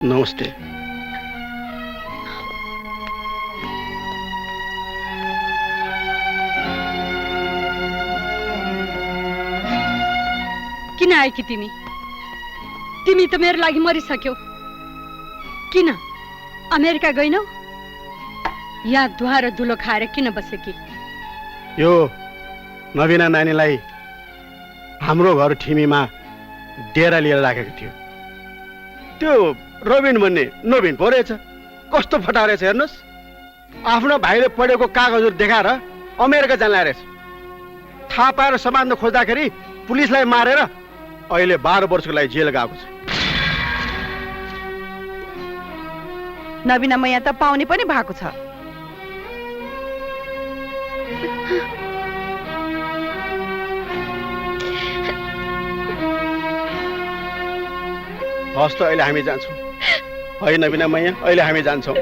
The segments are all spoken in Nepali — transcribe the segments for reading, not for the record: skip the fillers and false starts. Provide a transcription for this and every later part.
नमस्ते। किन आएकी तिमी? तिमी त मेरो लागि मरिसक्यौ। किन अमेरिका गइनौ? यहाँ दुहा र धुलो खाएर किन बसेकी? यो नवीना नानीलाई हाम्रो घर ठिमीमा डेरा लिएर राखेको थियो। त्यो रबिन भन्ने नवीन पो रहेछ। कस्तो फटा रहेछ हेर्नुहोस्। आफ्नो भाइले पढेको कागजहरू देखाएर अमेरिका जान लागेछ। थाहा पाएर समात्न खोज्दाखेरि पुलिसलाई मारेर अहिले 12 वर्षको लागि जेल गएको छ। नवीना मैया त पाउने पनि भएको छ। हस् त अहिले हामी जान्छौँ। है नवीना मैया, अहिले हामी जान्छौँ।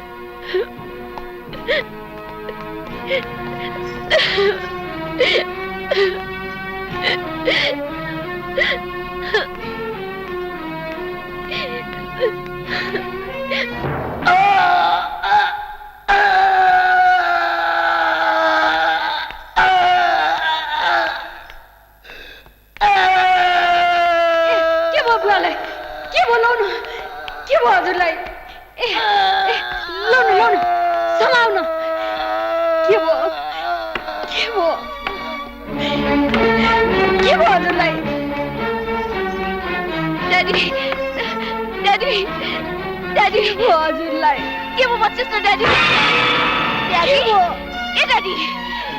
के बोलाउनु? के भयो हजुरलाई? लौनु लौनु समाउनु। के भयो? के भयो? के भयो हजुरलाई? ड्याडी ड्याडी ड्याडी के भयो हजुरलाई? के भयो बच्चोस् न ड्याडी? ड्याडी ए daddy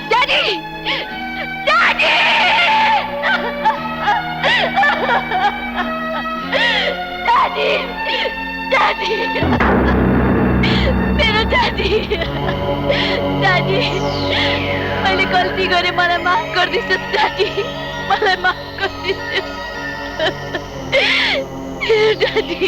daddy daddy daddy daddy मेरो ड्याडी ड्याडी मैले गल्ती गरेँ, मलाई माफ गरिदिनुहोस् ड्याडी, मलाई माफ गरिदिनुहोस् ड्याडी।